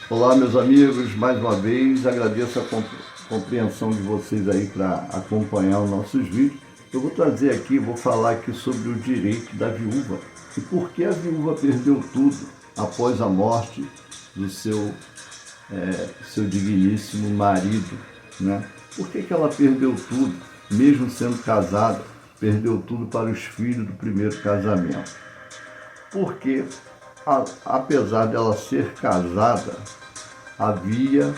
Olá, meus amigos, mais uma vez agradeço a compreensão de vocês aí para acompanhar os nossos vídeos. Eu vou trazer aqui, vou falar aqui sobre o direito da viúva e por que a viúva perdeu tudo após a morte do seu digníssimo marido, né? Por que ela perdeu tudo, mesmo sendo casada, perdeu tudo para os filhos do primeiro casamento? Porque apesar dela ser casada, havia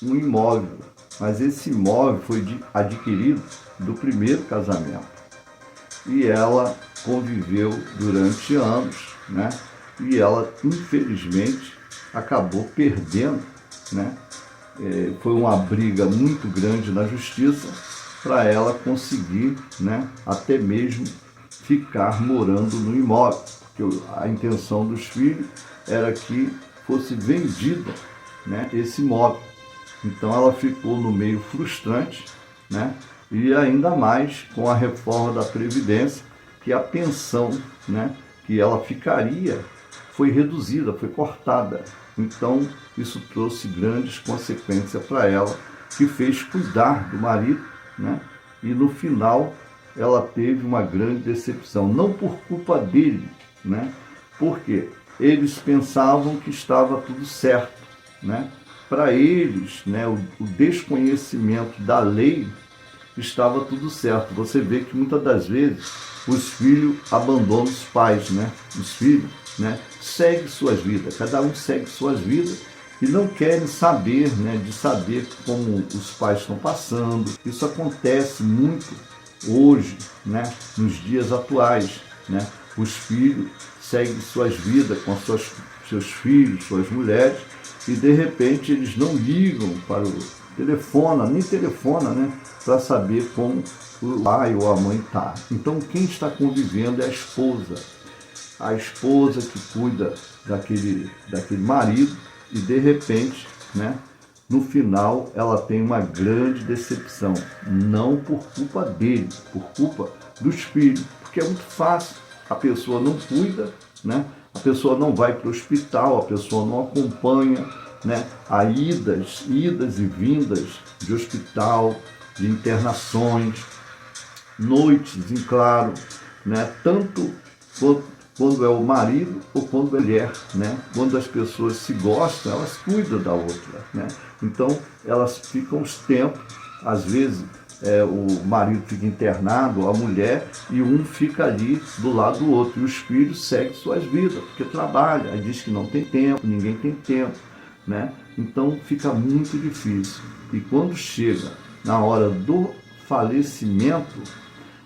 um imóvel, mas esse imóvel foi adquirido do primeiro casamento. E ela conviveu durante anos, né? E ela, infelizmente, acabou perdendo, né? Foi uma briga muito grande na justiça para ela conseguir, né, até mesmo ficar morando no imóvel, porque a intenção dos filhos era que fosse vendida, né, esse imóvel. Então ela ficou no meio frustrante, né, e ainda mais com a reforma da Previdência, que a pensão, né, que ela ficaria foi reduzida, foi cortada. Então isso trouxe grandes consequências para ela, que fez cuidar do marido, né, e no final ela teve uma grande decepção, não por culpa dele, né, porque eles pensavam que estava tudo certo, né? Para eles, né, o desconhecimento da lei estava tudo certo. Você vê que muitas das vezes os filhos abandonam os pais, né? Os filhos, né, seguem suas vidas, cada um segue suas vidas e não querem saber, né, de saber como os pais estão passando. Isso acontece muito hoje, né, nos dias atuais, né? Os filhos seguem suas vidas com seus filhos, suas mulheres, e de repente eles não ligam para o telefone, nem telefona, né, para saber como o pai ou a mãe está. Então quem está convivendo é a esposa que cuida daquele marido, e de repente, né, no final ela tem uma grande decepção, não por culpa dele, por culpa dos filhos, porque é muito fácil, a pessoa não cuida, né? A pessoa não vai para o hospital, a pessoa não acompanha, né, a idas e vindas de hospital, de internações, noites em claro, né, tanto quando é o marido ou quando é a mulher, né? Quando as pessoas se gostam, elas cuidam da outra, né? Então elas ficam os tempos, às vezes o marido fica internado, a mulher, e um fica ali do lado do outro, e os filhos seguem suas vidas, porque trabalha, aí diz que não tem tempo, ninguém tem tempo, né? Então fica muito difícil. E quando chega na hora do falecimento,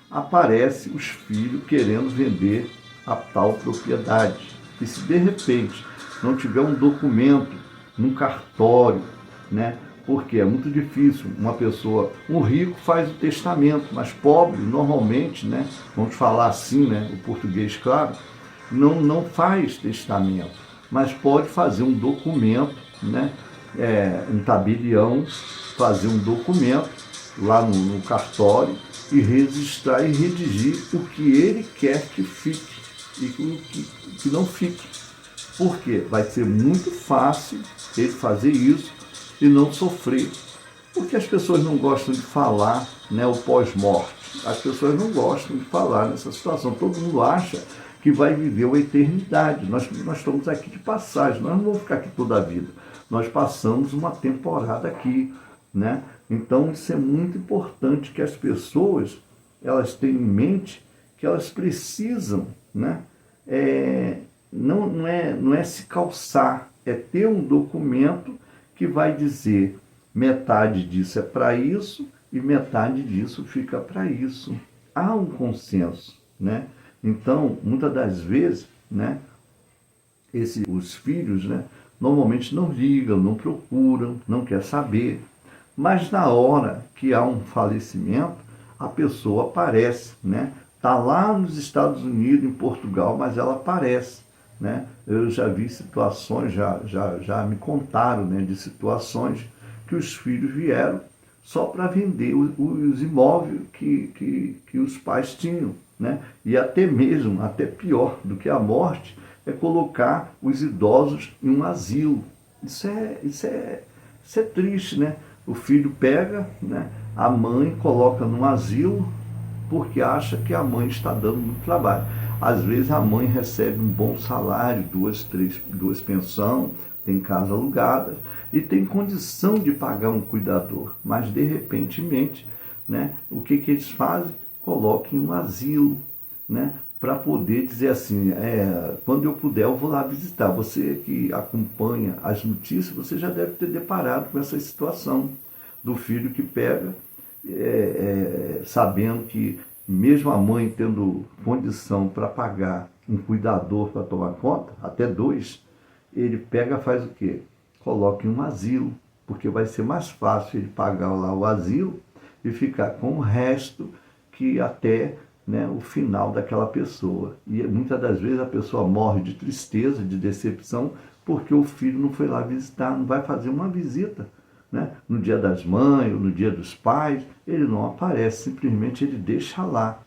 aparece os filhos querendo vender a tal propriedade. E se de repente não tiver um documento num cartório, né? Porque é muito difícil uma pessoa, um rico faz o testamento, mas pobre normalmente, né? Vamos falar assim, né? O português, claro, não faz testamento, mas pode fazer um documento, né? Um tabelião, fazer um documento lá no cartório e registrar e redigir o que ele quer que fique e que não fique. Por quê? Vai ser muito fácil ele fazer isso e não sofrer. Porque as pessoas não gostam de falar, né, o pós-morte. As pessoas não gostam de falar nessa situação. Todo mundo acha que vai viver uma eternidade. Nós estamos aqui de passagem, nós não vamos ficar aqui toda a vida. Nós passamos uma temporada aqui, né? Então isso é muito importante que as pessoas elas tenham em mente que elas precisam, né? Não é se calçar, é ter um documento que vai dizer metade disso é para isso e metade disso fica para isso. Há um consenso, né? Então, muitas das vezes, né, os filhos, né, normalmente não ligam, não procuram, não quer saber. Mas na hora que há um falecimento, a pessoa aparece, né? Está lá nos Estados Unidos, em Portugal, mas ela aparece, né? Eu já vi situações, já me contaram, né, de situações que os filhos vieram só para vender os imóveis que os pais tinham, né? E até mesmo, até pior do que a morte, é colocar os idosos em um asilo. Isso é triste, né? O filho pega, né, a mãe coloca num asilo porque acha que a mãe está dando muito trabalho. Às vezes a mãe recebe um bom salário, duas pensões, tem casa alugada e tem condição de pagar um cuidador, mas de repentemente, né, o que eles fazem? Colocam em um asilo, né, para poder dizer assim, quando eu puder eu vou lá visitar. Você que acompanha as notícias, você já deve ter deparado com essa situação do filho que pega, sabendo que mesmo a mãe tendo condição para pagar um cuidador para tomar conta, até dois, ele pega e faz o quê? Coloca em um asilo, porque vai ser mais fácil ele pagar lá o asilo e ficar com o resto que até, né, o final daquela pessoa. E muitas das vezes a pessoa morre de tristeza, de decepção, porque o filho não foi lá visitar, não vai fazer uma visita, né? No dia das mães ou no dia dos pais, ele não aparece, simplesmente ele deixa lá,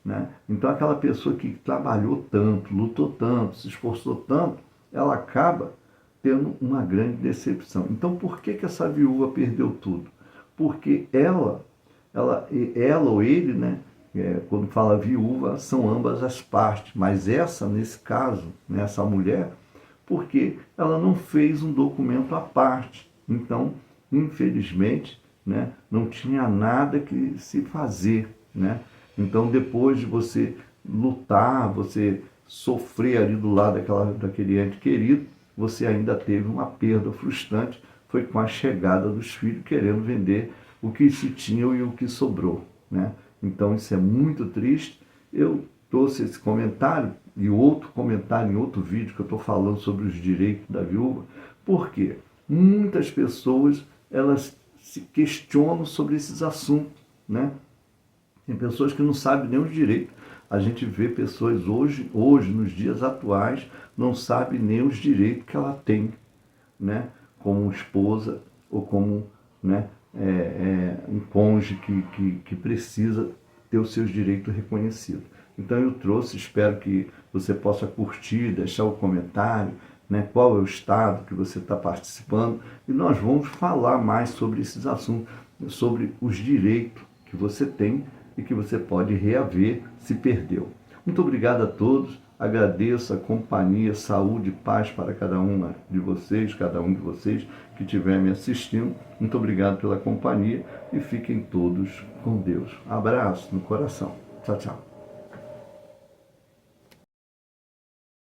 né? Então aquela pessoa que trabalhou tanto, lutou tanto, se esforçou tanto, ela acaba tendo uma grande decepção. Então por que essa viúva perdeu tudo? Porque ela ou ele, né, quando fala viúva, são ambas as partes, mas essa, nesse caso, né, essa mulher, porque ela não fez um documento à parte. Então, infelizmente, né, não tinha nada que se fazer, né? Então, depois de você lutar, você sofrer ali do lado daquele ente querido, você ainda teve uma perda frustrante, foi com a chegada dos filhos querendo vender o que se tinha e o que sobrou, né? Então, isso é muito triste. Eu trouxe esse comentário e outro comentário em outro vídeo que eu estou falando sobre os direitos da viúva, porque muitas pessoas elas se questionam sobre esses assuntos, né? Tem pessoas que não sabem nem os direitos. A gente vê pessoas hoje nos dias atuais, não sabem nem os direitos que ela tem, né? Como esposa ou como, né, um cônjuge que precisa ter os seus direitos reconhecidos. Então eu trouxe, espero que você possa curtir, deixar o comentário, né, qual é o estado que você está participando, e nós vamos falar mais sobre esses assuntos, sobre os direitos que você tem e que você pode reaver se perdeu. Muito obrigado a todos, agradeço a companhia, saúde e paz para cada um de vocês que estiver me assistindo. Muito obrigado pela companhia e fiquem todos com Deus. Abraço no coração. Tchau, tchau.